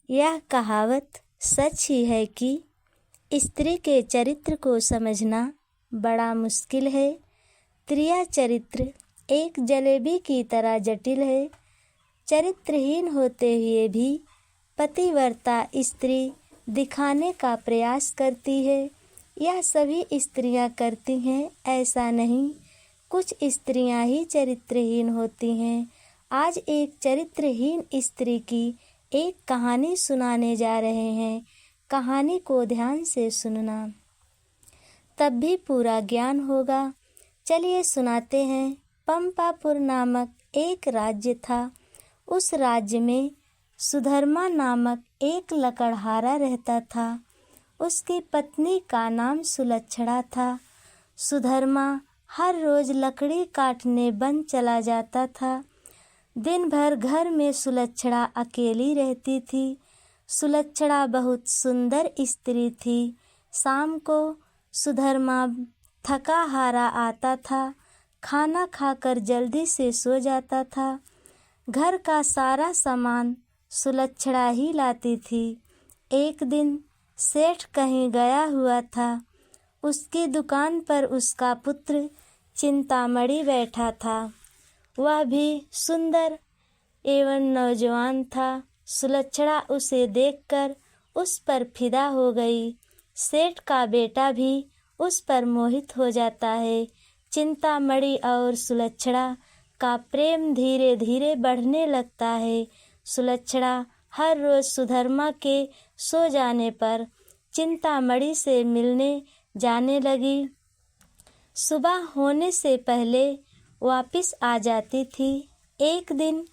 यह कहावत सच ही है कि स्त्री के चरित्र को समझना बड़ा मुश्किल है। स्त्रिया चरित्र एक जलेबी की तरह जटिल है। चरित्रहीन होते हुए भी पतिव्रता स्त्री दिखाने का प्रयास करती है। यह सभी स्त्रियां करती हैं ऐसा नहीं, कुछ स्त्रियां ही चरित्रहीन होती हैं। आज एक चरित्रहीन स्त्री की एक कहानी सुनाने जा रहे हैं। कहानी को ध्यान से सुनना, तब भी पूरा ज्ञान होगा। चलिए सुनाते हैं। पंपापुर नामक एक राज्य था। उस राज्य में सुधर्मा नामक एक लकड़हारा रहता था। उसकी पत्नी का नाम सुलक्षणा था। सुधर्मा हर रोज लकड़ी काटने वन चला जाता था। दिन भर घर में सुलक्षणा अकेली रहती थी। सुलक्षणा बहुत सुंदर स्त्री थी। शाम को सुधर्मा थका हारा आता था। खाना खाकर जल्दी से सो जाता था। घर का सारा सामान सुलक्षणा ही लाती थी। एक दिन सेठ कहीं गया हुआ था। उसकी दुकान पर उसका पुत्र चिंतामणि बैठा था। वह भी सुंदर एवं नौजवान था। सुलक्षणा उसे देखकर उस पर फिदा हो गई। सेठ का बेटा भी उस पर मोहित हो जाता है। चिंतामणि और सुलक्षणा का प्रेम धीरे धीरे बढ़ने लगता है। सुलक्षणा हर रोज सुधर्मा के सो जाने पर चिंतामणि से मिलने जाने लगी। सुबह होने से पहले वापिस आ जाती थी। एक दिन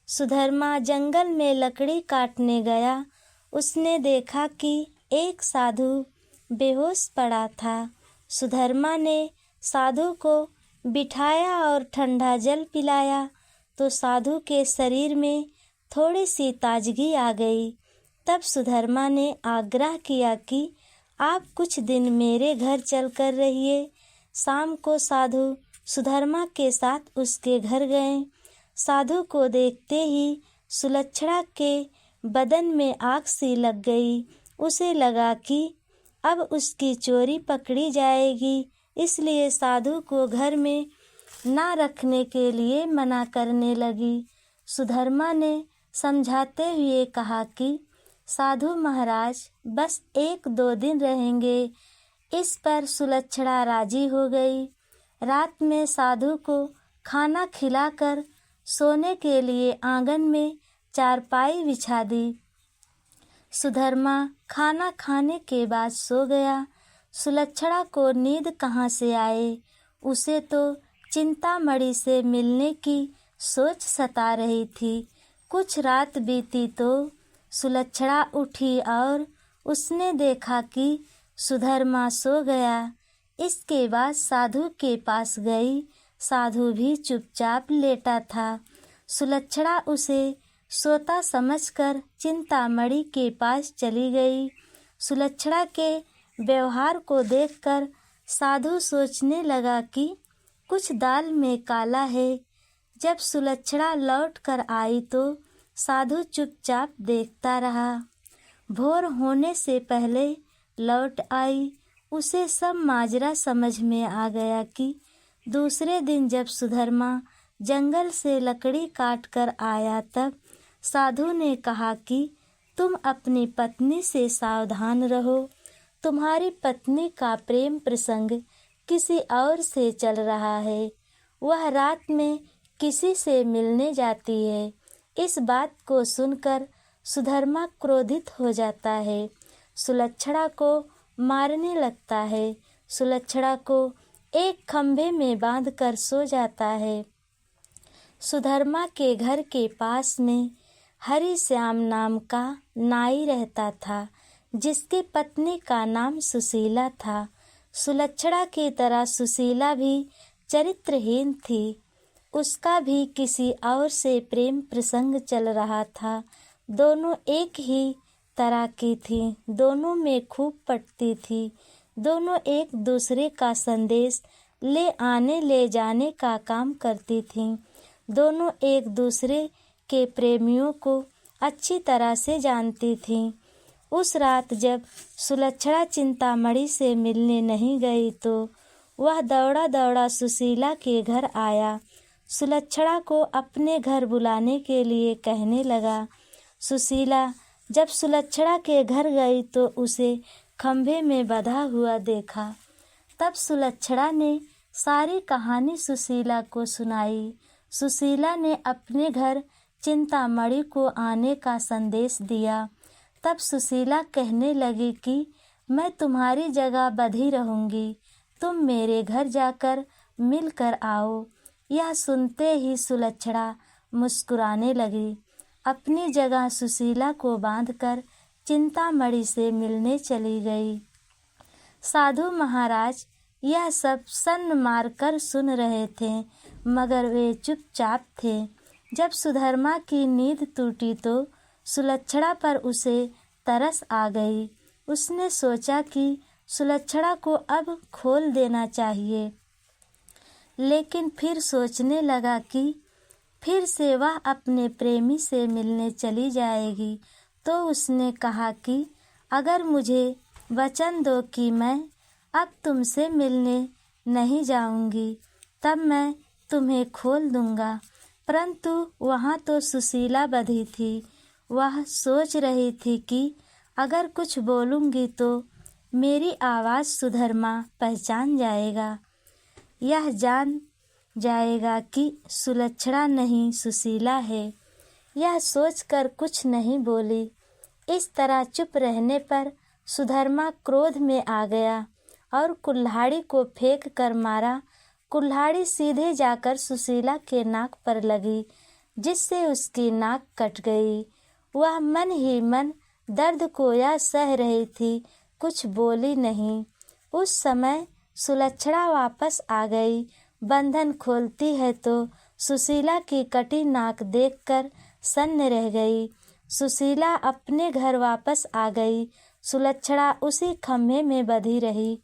सुधर्मा जंगल में लकड़ी काटने गया। उसने देखा कि एक साधु बेहोश पड़ा था। सुधर्मा ने साधु को बिठाया और ठंडा जल पिलाया तो साधु के शरीर में थोड़ी सी ताजगी आ गई। तब सुधर्मा ने आग्रह किया कि आप कुछ दिन मेरे घर चल कर रहिए। शाम को साधु सुधर्मा के साथ उसके घर गए। साधु को देखते ही सुलक्षणा के बदन में आग सी लग गई। उसे लगा कि अब उसकी चोरी पकड़ी जाएगी, इसलिए साधु को घर में ना रखने के लिए मना करने लगी। सुधर्मा ने समझाते हुए कहा कि साधु महाराज बस 1-2 दिन रहेंगे। इस पर सुलक्षणा राजी हो गई। रात में साधु को खाना खिलाकर सोने के लिए आंगन में चारपाई बिछा दी। सुधर्मा खाना खाने के बाद सो गया। सुलक्षणा को नींद कहाँ से आए। उसे तो चिंतामणि से मिलने की सोच सता रही थी। कुछ रात बीती तो सुलक्षणा उठी और उसने देखा कि सुधर्मा सो गया। इसके बाद साधु के पास गई। साधु भी चुपचाप लेटा था। सुलक्षणा उसे सोता समझकर चिंतामणि के पास चली गई। सुलक्षणा के व्यवहार को देखकर साधु सोचने लगा कि कुछ दाल में काला है। जब सुलक्षणा लौट कर आई तो साधु चुपचाप देखता रहा। भोर होने से पहले लौट आई। उसे सब माजरा समझ में आ गया कि दूसरे दिन जब सुधर्मा जंगल से लकड़ी काट कर आया तब साधु ने कहा कि तुम अपनी पत्नी से सावधान रहो। तुम्हारी पत्नी का प्रेम प्रसंग किसी और से चल रहा है। वह रात में किसी से मिलने जाती है। इस बात को सुनकर सुधर्मा क्रोधित हो जाता है। सुलक्षणा को मारने लगता है। सुलक्षणा को एक खंभे में बांधकर सो जाता है। सुधर्मा के घर के पास में हरिश्याम नाम का नाई रहता था, जिसकी पत्नी का नाम सुशीला था। सुलक्षणा की तरह सुशीला भी चरित्रहीन थी। उसका भी किसी और से प्रेम प्रसंग चल रहा था। दोनों एक ही तरह की थी। दोनों में खूब पटती थी। दोनों एक दूसरे का संदेश ले आने ले जाने का काम करती थीं। दोनों एक दूसरे के प्रेमियों को अच्छी तरह से जानती थीं। उस रात जब सुलक्षणा चिंतामणि से मिलने नहीं गई तो वह दौड़ा दौड़ा सुशीला के घर आया। सुलक्षणा को अपने घर बुलाने के लिए कहने लगा। सुशीला जब सुलक्षणा के घर गई तो उसे खंभे में बंधा हुआ देखा। तब सुलक्षणा ने सारी कहानी सुशीला को सुनाई। सुशीला ने अपने घर चिंतामणि को आने का संदेश दिया। तब सुशीला कहने लगी कि मैं तुम्हारी जगह बंधी रहूंगी, तुम मेरे घर जाकर मिलकर आओ। यह सुनते ही सुलक्षणा मुस्कुराने लगी। अपनी जगह सुशीला को बांधकर चिंतामणि से मिलने चली गई। साधु महाराज यह सब सन्न मारकर सुन रहे थे, मगर वे चुपचाप थे। जब सुधर्मा की नींद टूटी तो सुलक्षणा पर उसे तरस आ गई। उसने सोचा कि सुलक्षणा को अब खोल देना चाहिए, लेकिन फिर सोचने लगा कि फिर से वह अपने प्रेमी से मिलने चली जाएगी। तो उसने कहा कि अगर मुझे वचन दो कि मैं अब तुमसे मिलने नहीं जाऊंगी, तब मैं तुम्हें खोल दूंगा। परंतु वहाँ तो सुशीला बंधी थी। वह सोच रही थी कि अगर कुछ बोलूँगी तो मेरी आवाज़ सुधर्मा पहचान जाएगा। यह जान जाएगा कि सुलक्षणा नहीं सुशीला है। यह सोचकर कुछ नहीं बोली। इस तरह चुप रहने पर सुधर्मा क्रोध में आ गया और कुल्हाड़ी को फेंक कर मारा। कुल्हाड़ी सीधे जाकर सुशीला के नाक पर लगी, जिससे उसकी नाक कट गई। वह मन ही मन दर्द को यह सह रही थी, कुछ बोली नहीं। उस समय सुलक्षणा वापस आ गई। बंधन खोलती है तो सुशीला की कटी नाक देखकर सन्न रह गई। सुशीला अपने घर वापस आ गई। सुलक्षणा उसी खम्भे में बंधी रही।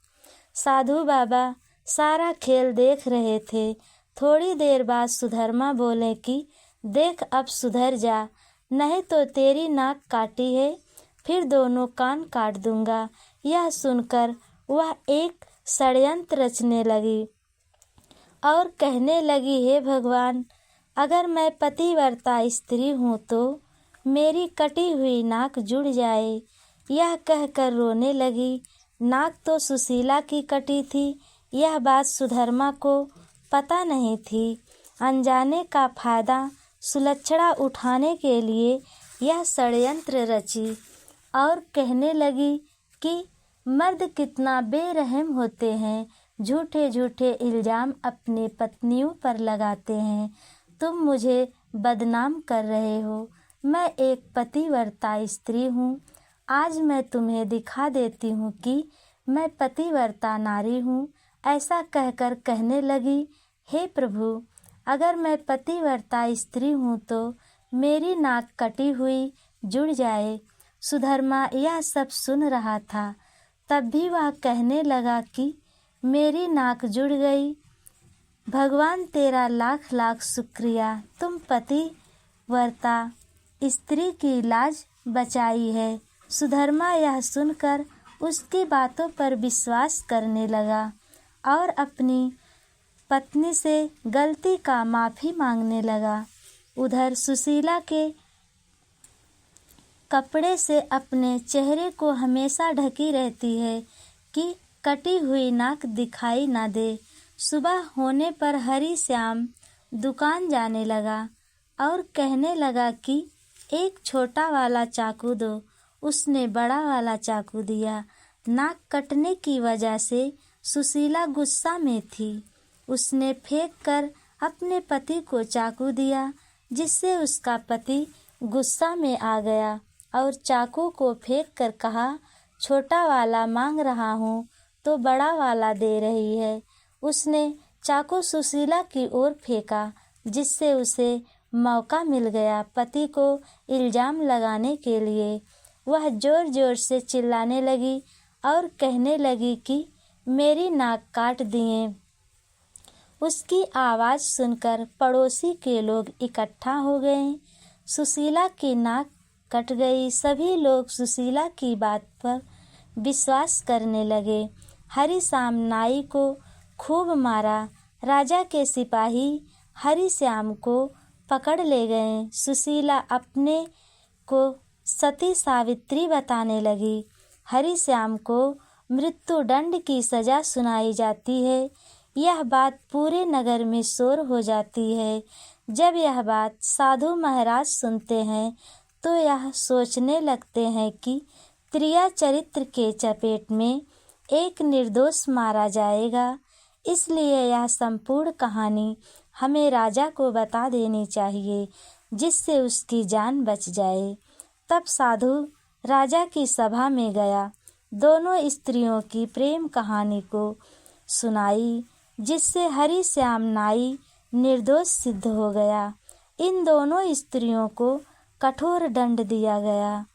साधु बाबा सारा खेल देख रहे थे। थोड़ी देर बाद सुधर्मा बोले कि देख अब सुधर जा, नहीं तो तेरी नाक काटी है, फिर दोनों कान काट दूंगा। यह सुनकर वह एक षड्यंत्र रचने लगी और कहने लगी, हे भगवान, अगर मैं पतिव्रता स्त्री हूँ तो मेरी कटी हुई नाक जुड़ जाए। यह कहकर रोने लगी। नाक तो सुशीला की कटी थी। यह बात सुधर्मा को पता नहीं थी। अनजाने का फायदा सुलक्षणा उठाने के लिए यह षड्यंत्र रची और कहने लगी कि मर्द कितना बेरहम होते हैं, झूठे झूठे इल्ज़ाम अपने पत्नियों पर लगाते हैं। तुम मुझे बदनाम कर रहे हो। मैं एक पतिव्रता स्त्री हूँ। आज मैं तुम्हें दिखा देती हूँ कि मैं पतिव्रता नारी हूँ। ऐसा कहकर कहने लगी, हे प्रभु, अगर मैं पतिव्रता स्त्री हूँ तो मेरी नाक कटी हुई जुड़ जाए। सुधर्मा यह सब सुन रहा था। तब भी वह कहने लगा कि मेरी नाक जुड़ गई। भगवान तेरा लाख लाख शुक्रिया, तुम पतिव्रता स्त्री की लाज बचाई है। सुधर्मा यह सुनकर उसकी बातों पर विश्वास करने लगा और अपनी पत्नी से गलती का माफ़ी मांगने लगा। उधर सुशीला के कपड़े से अपने चेहरे को हमेशा ढकी रहती है कि कटी हुई नाक दिखाई ना दे। सुबह होने पर हरि श्याम दुकान जाने लगा और कहने लगा कि एक छोटा वाला चाकू दो। उसने बड़ा वाला चाकू दिया। नाक कटने की वजह से सुशीला गुस्सा में थी। उसने फेंक कर अपने पति को चाकू दिया, जिससे उसका पति गुस्सा में आ गया और चाकू को फेंक कर कहा, छोटा वाला मांग रहा हूँ तो बड़ा वाला दे रही है। उसने चाकू सुशीला की ओर फेंका, जिससे उसे मौका मिल गया पति को इल्ज़ाम लगाने के लिए। वह जोर जोर से चिल्लाने लगी और कहने लगी कि मेरी नाक काट दिए। उसकी आवाज़ सुनकर पड़ोसी के लोग इकट्ठा हो गए। सुशीला की नाक कट गई। सभी लोग सुशीला की बात पर विश्वास करने लगे। हरिश्याम नाई को खूब मारा। राजा के सिपाही हरिश्याम को पकड़ ले गए। सुशीला अपने को सती सावित्री बताने लगी। हरिश्याम को मृत्युदंड की सजा सुनाई जाती है। यह बात पूरे नगर में शोर हो जाती है। जब यह बात साधु महाराज सुनते हैं तो यह सोचने लगते हैं कि त्रिया चरित्र के चपेट में एक निर्दोष मारा जाएगा, इसलिए यह संपूर्ण कहानी हमें राजा को बता देनी चाहिए, जिससे उसकी जान बच जाए। तब साधु राजा की सभा में गया, दोनों स्त्रियों की प्रेम कहानी को सुनाई, जिससे हरिश्याम नाई निर्दोष सिद्ध हो गया। इन दोनों स्त्रियों को कठोर दंड दिया गया।